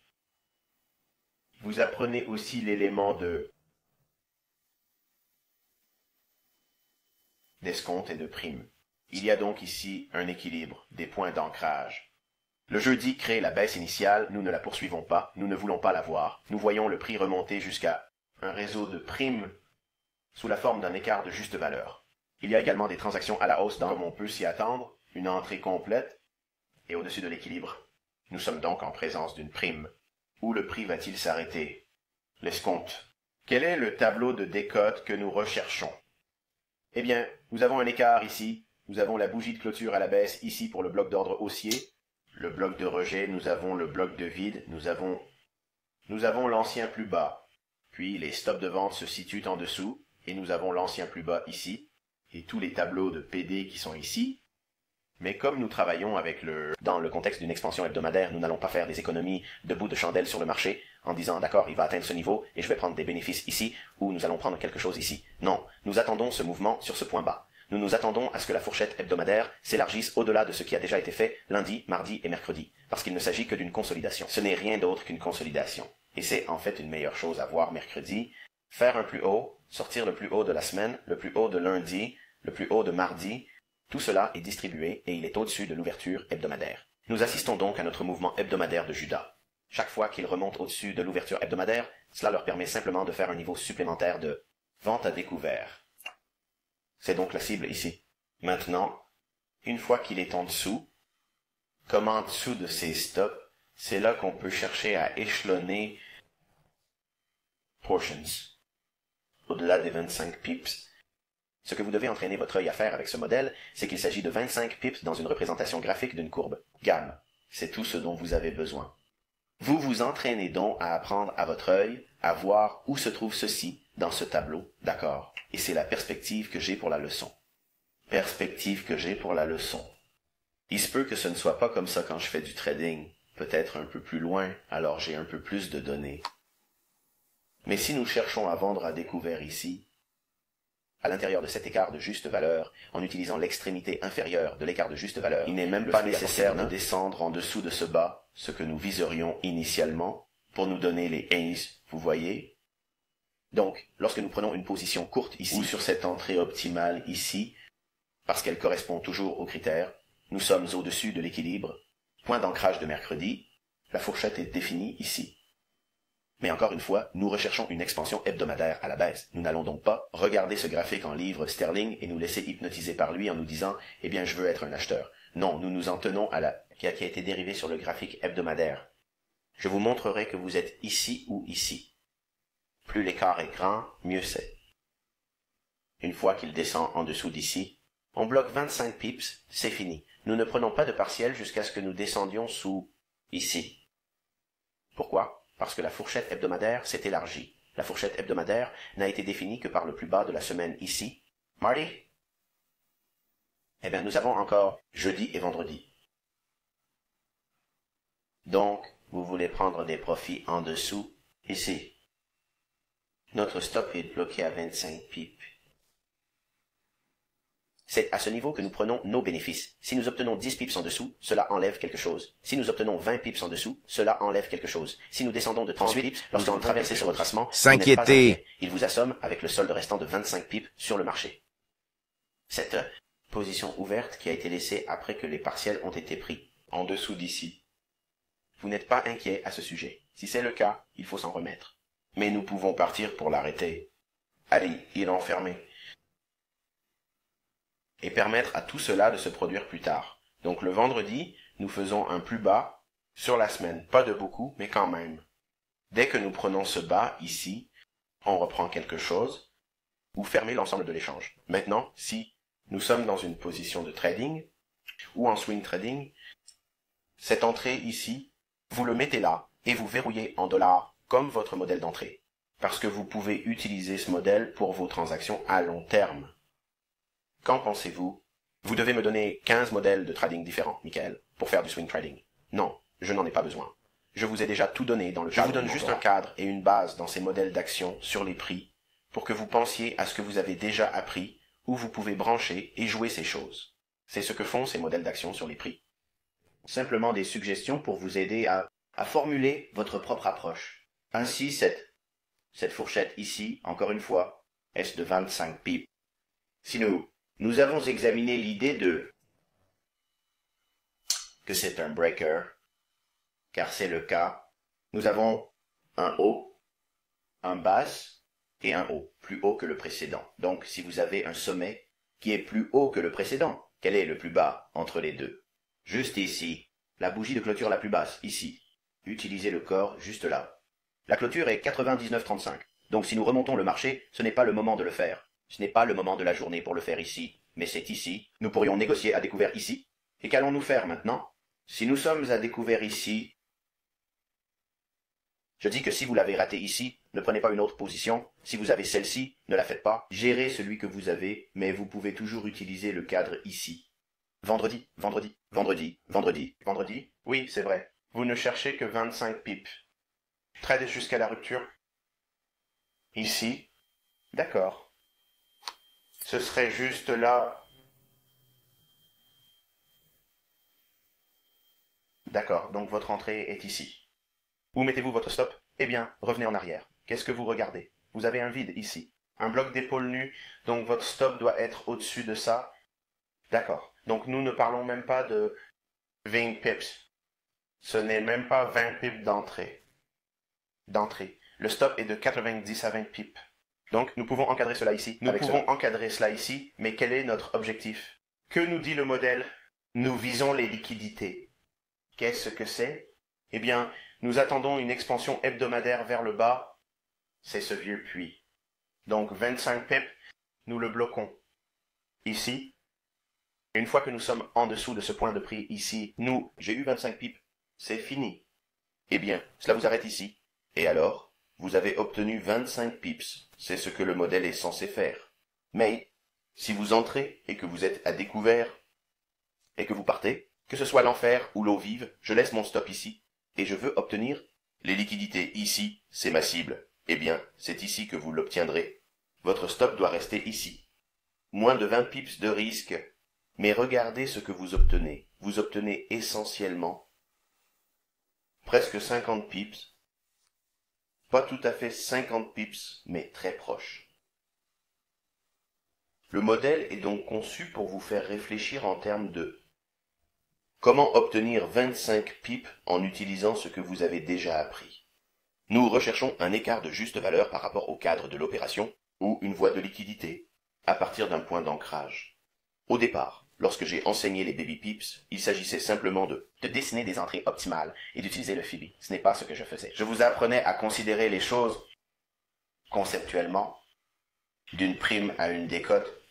vous apprenez aussi l'élément d'escompte et de prime. Il y a donc ici un équilibre, des points d'ancrage. Le jeudi crée la baisse initiale, nous ne la poursuivons pas, nous ne voulons pas la voir. Nous voyons le prix remonter jusqu'à un réseau de primes sous la forme d'un écart de juste valeur. Il y a également des transactions à la hausse comme on peut s'y attendre, une entrée complète et au-dessus de l'équilibre. Nous sommes donc en présence d'une prime. Où le prix va-t-il s'arrêter? L'escompte. Quel est le tableau de décote que nous recherchons? Eh bien, nous avons un écart ici, nous avons la bougie de clôture à la baisse ici pour le bloc d'ordre haussier, le bloc de rejet, nous avons le bloc de vide, nous avons l'ancien plus bas, puis les stops de vente se situent en dessous, et nous avons l'ancien plus bas ici, et tous les tableaux de PD qui sont ici. Mais comme nous travaillons dans le contexte d'une expansion hebdomadaire, nous n'allons pas faire des économies de bouts de chandelle sur le marché en disant d'accord, il va atteindre ce niveau et je vais prendre des bénéfices ici ou nous allons prendre quelque chose ici. Non, nous attendons ce mouvement sur ce point bas. Nous nous attendons à ce que la fourchette hebdomadaire s'élargisse au-delà de ce qui a déjà été fait lundi, mardi et mercredi, parce qu'il ne s'agit que d'une consolidation. Ce n'est rien d'autre qu'une consolidation. Et c'est en fait une meilleure chose à voir mercredi, faire un plus haut, sortir le plus haut de la semaine, le plus haut de lundi, le plus haut de mardi. Tout cela est distribué et il est au-dessus de l'ouverture hebdomadaire. Nous assistons donc à notre mouvement hebdomadaire de Judas. Chaque fois qu'ils remontent au-dessus de l'ouverture hebdomadaire, cela leur permet simplement de faire un niveau supplémentaire de vente à découvert. C'est donc la cible ici. Maintenant, une fois qu'il est en dessous, comme en dessous de ces stops, c'est là qu'on peut chercher à échelonner portions. Au-delà des 25 pips. Ce que vous devez entraîner votre œil à faire avec ce modèle, c'est qu'il s'agit de 25 pips dans une représentation graphique d'une courbe. Gamme. C'est tout ce dont vous avez besoin. Vous vous entraînez donc à apprendre à votre œil à voir où se trouve ceci dans ce tableau, d'accord? Et c'est la perspective que j'ai pour la leçon. Perspective que j'ai pour la leçon. Il se peut que ce ne soit pas comme ça quand je fais du trading, peut-être un peu plus loin, alors j'ai un peu plus de données. Mais si nous cherchons à vendre à découvert ici, à l'intérieur de cet écart de juste valeur, en utilisant l'extrémité inférieure de l'écart de juste valeur, il n'est même pas nécessaire de descendre en dessous de ce bas, ce que nous viserions initialement, pour nous donner les A's, vous voyez? Donc, lorsque nous prenons une position courte ici, ou sur cette entrée optimale ici, parce qu'elle correspond toujours aux critères, nous sommes au-dessus de l'équilibre, point d'ancrage de mercredi, la fourchette est définie ici. Mais encore une fois, nous recherchons une expansion hebdomadaire à la baisse. Nous n'allons donc pas regarder ce graphique en livre sterling et nous laisser hypnotiser par lui en nous disant « Eh bien, je veux être un acheteur ». Non, nous nous en tenons à qui a été dérivé sur le graphique hebdomadaire. Je vous montrerai que vous êtes ici ou ici. Plus l'écart est grand, mieux c'est. Une fois qu'il descend en dessous d'ici, on bloque 25 pips, c'est fini. Nous ne prenons pas de partiel jusqu'à ce que nous descendions sous ici. Pourquoi ? Parce que la fourchette hebdomadaire s'est élargie. La fourchette hebdomadaire n'a été définie que par le plus bas de la semaine ici. Marty? Eh bien, nous avons encore jeudi et vendredi. Donc, vous voulez prendre des profits en dessous, ici. Notre stop est bloqué à 25 pips. C'est à ce niveau que nous prenons nos bénéfices. Si nous obtenons 10 pips en dessous, cela enlève quelque chose. Si nous obtenons 20 pips en dessous, cela enlève quelque chose. Si nous descendons de 38 pips, lorsque vous traversez ce retracement, S'inquiéter. il vous assomme avec le solde restant de 25 pips sur le marché. Cette position ouverte qui a été laissée après que les partiels ont été pris, en dessous d'ici. Vous n'êtes pas inquiet à ce sujet. Si c'est le cas, il faut s'en remettre. Mais nous pouvons partir pour l'arrêter. Allez, il est enfermé. Et permettre à tout cela de se produire plus tard. Donc le vendredi, nous faisons un plus bas sur la semaine. Pas de beaucoup, mais quand même. Dès que nous prenons ce bas ici, on reprend quelque chose, ou fermer l'ensemble de l'échange. Maintenant, si nous sommes dans une position de trading, ou en swing trading, cette entrée ici, vous le mettez là, et vous verrouillez en dollars comme votre modèle d'entrée. Parce que vous pouvez utiliser ce modèle pour vos transactions à long terme. Qu'en pensez-vous? Vous devez me donner 15 modèles de trading différents, Michael, pour faire du swing trading. Non, je n'en ai pas besoin. Je vous ai déjà tout donné dans le cadre. Je vous donne juste un cadre et une base dans ces modèles d'action sur les prix pour que vous pensiez à ce que vous avez déjà appris, où vous pouvez brancher et jouer ces choses. C'est ce que font ces modèles d'action sur les prix. Simplement des suggestions pour vous aider à formuler votre propre approche. Ainsi, cette fourchette ici, encore une fois, est de 25 pips. Si nous avons examiné l'idée que c'est un breaker, car c'est le cas. Nous avons un haut, un bas et un haut, plus haut que le précédent. Donc, si vous avez un sommet qui est plus haut que le précédent, quel est le plus bas entre les deux? Juste ici. La bougie de clôture la plus basse, ici. Utilisez le corps juste là. La clôture est 99,35. Donc, si nous remontons le marché, ce n'est pas le moment de le faire. Ce n'est pas le moment de la journée pour le faire ici, mais c'est ici. Nous pourrions négocier à découvert ici. Et qu'allons-nous faire maintenant? Si nous sommes à découvert ici, Je dis que si vous l'avez raté ici, ne prenez pas une autre position. Si vous avez celle-ci, ne la faites pas. Gérez celui que vous avez, mais vous pouvez toujours utiliser le cadre ici. Vendredi, vendredi, vendredi, vendredi, vendredi. Oui, c'est vrai. Vous ne cherchez que 25 pips. Trade jusqu'à la rupture. Ici. D'accord. Ce serait juste là. D'accord, donc votre entrée est ici. Où mettez-vous votre stop? Eh bien, revenez en arrière. Qu'est-ce que vous regardez? Vous avez un vide ici. Un bloc d'épaule nue, donc votre stop doit être au-dessus de ça. D'accord. Donc nous ne parlons même pas de 20 pips. Ce n'est même pas 20 pips d'entrée. Le stop est de 90 à 20 pips. Donc nous pouvons encadrer cela ici. Nous pouvons encadrer cela ici, mais quel est notre objectif? Que nous dit le modèle? Nous visons les liquidités. Qu'est-ce que c'est? Eh bien, nous attendons une expansion hebdomadaire vers le bas. C'est ce vieux puits. Donc 25 pips, nous le bloquons. Ici. Une fois que nous sommes en dessous de ce point de prix ici, j'ai eu 25 pips. C'est fini. Eh bien, cela vous arrête ici. Et alors, vous avez obtenu 25 pips. C'est ce que le modèle est censé faire. Mais, si vous entrez et que vous êtes à découvert, et que vous partez, que ce soit l'enfer ou l'eau vive, je laisse mon stop ici, et je veux obtenir les liquidités ici, c'est ma cible. Eh bien, c'est ici que vous l'obtiendrez. Votre stop doit rester ici. Moins de 20 pips de risque. Mais regardez ce que vous obtenez. Vous obtenez essentiellement presque 50 pips. Pas tout à fait 50 pips, mais très proche. Le modèle est donc conçu pour vous faire réfléchir en termes de comment obtenir 25 pips en utilisant ce que vous avez déjà appris. Nous recherchons un écart de juste valeur par rapport au cadre de l'opération ou une voie de liquidité à partir d'un point d'ancrage. Au départ, lorsque j'ai enseigné les baby pips, il s'agissait simplement de dessiner des entrées optimales et d'utiliser le Phoebe. Ce n'est pas ce que je faisais. Je vous apprenais à considérer les choses conceptuellement, d'une prime à une décote,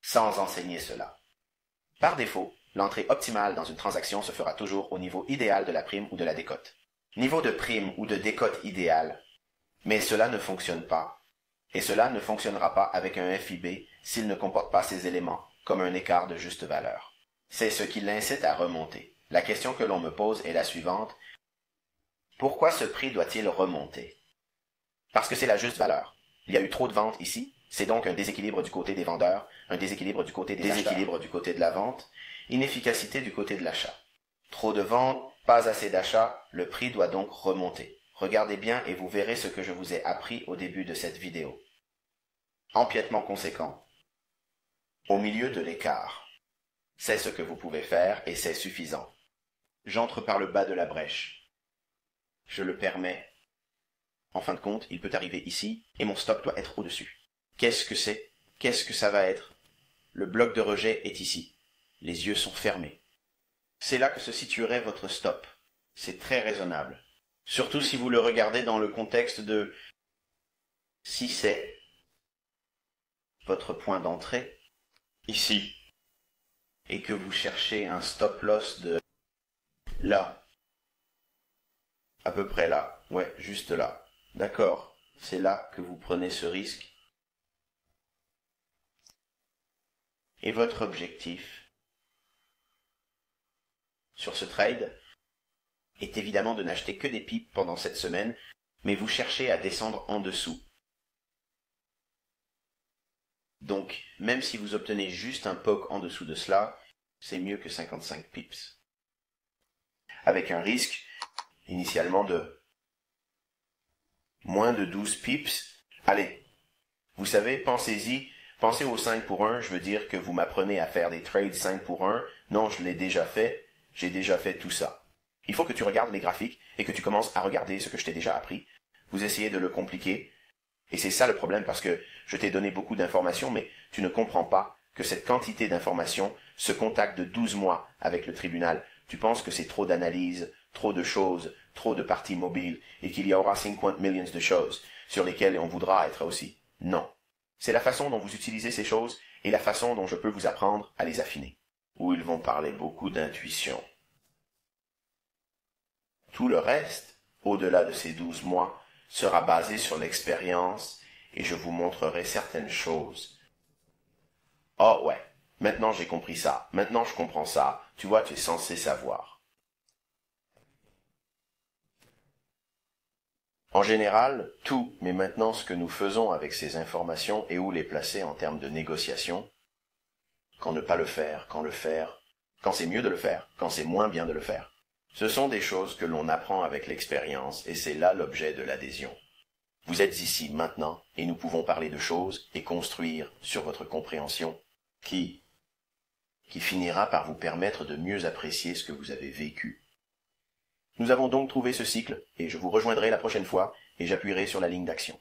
sans enseigner cela. Par défaut, l'entrée optimale dans une transaction se fera toujours au niveau idéal de la prime ou de la décote. Niveau de prime ou de décote idéal. Mais cela ne fonctionne pas. Et cela ne fonctionnera pas avec un FIB s'il ne comporte pas ces éléments, comme un écart de juste valeur. C'est ce qui l'incite à remonter. La question que l'on me pose est la suivante. Pourquoi ce prix doit-il remonter? Parce que c'est la juste valeur. Il y a eu trop de ventes ici, c'est donc un déséquilibre du côté des vendeurs, un déséquilibre du côté des acheteurs, du côté de la vente, inefficacité du côté de l'achat. Trop de ventes, pas assez d'achats, le prix doit donc remonter. Regardez bien et vous verrez ce que je vous ai appris au début de cette vidéo. Empiètement conséquent. Au milieu de l'écart. C'est ce que vous pouvez faire et c'est suffisant. J'entre par le bas de la brèche. Je le permets. En fin de compte, il peut arriver ici et mon stop doit être au-dessus. Qu'est-ce que c'est? Qu'est-ce que ça va être? Le bloc de rejet est ici. Les yeux sont fermés. C'est là que se situerait votre stop. C'est très raisonnable. Surtout si vous le regardez dans le contexte de si c'est votre point d'entrée, ici, et que vous cherchez un stop loss de là, à peu près là, ouais, juste là, d'accord, c'est là que vous prenez ce risque. Et votre objectif sur ce trade est évidemment de n'acheter que des pips pendant cette semaine, mais vous cherchez à descendre en dessous. Donc, même si vous obtenez juste un poke en dessous de cela, c'est mieux que 55 pips. Avec un risque, initialement, de moins de 12 pips. Allez, vous savez, pensez-y, pensez au 5 pour 1, je veux dire que vous m'apprenez à faire des trades 5 pour 1. Non, je l'ai déjà fait, j'ai déjà fait tout ça. Il faut que tu regardes les graphiques et que tu commences à regarder ce que je t'ai déjà appris. Vous essayez de le compliquer. Et c'est ça le problème parce que je t'ai donné beaucoup d'informations, mais tu ne comprends pas que cette quantité d'informations se contacte de 12 mois avec le tribunal. Tu penses que c'est trop d'analyses, trop de choses, trop de parties mobiles et qu'il y aura 50 millions de choses sur lesquelles on voudra être aussi. Non. C'est la façon dont vous utilisez ces choses et la façon dont je peux vous apprendre à les affiner. Où ils vont parler beaucoup d'intuition. Tout le reste, au-delà de ces 12 mois, sera basé sur l'expérience et je vous montrerai certaines choses. Oh ouais, maintenant j'ai compris ça, maintenant je comprends ça, tu vois, tu es censé savoir. En général, tout, mais maintenant ce que nous faisons avec ces informations et où les placer en termes de négociation, quand ne pas le faire, quand le faire, quand c'est mieux de le faire, quand c'est moins bien de le faire. Ce sont des choses que l'on apprend avec l'expérience et c'est là l'objet de l'adhésion. Vous êtes ici maintenant et nous pouvons parler de choses et construire sur votre compréhension qui finira par vous permettre de mieux apprécier ce que vous avez vécu. Nous avons donc trouvé ce cycle et je vous rejoindrai la prochaine fois et j'appuierai sur la ligne d'action.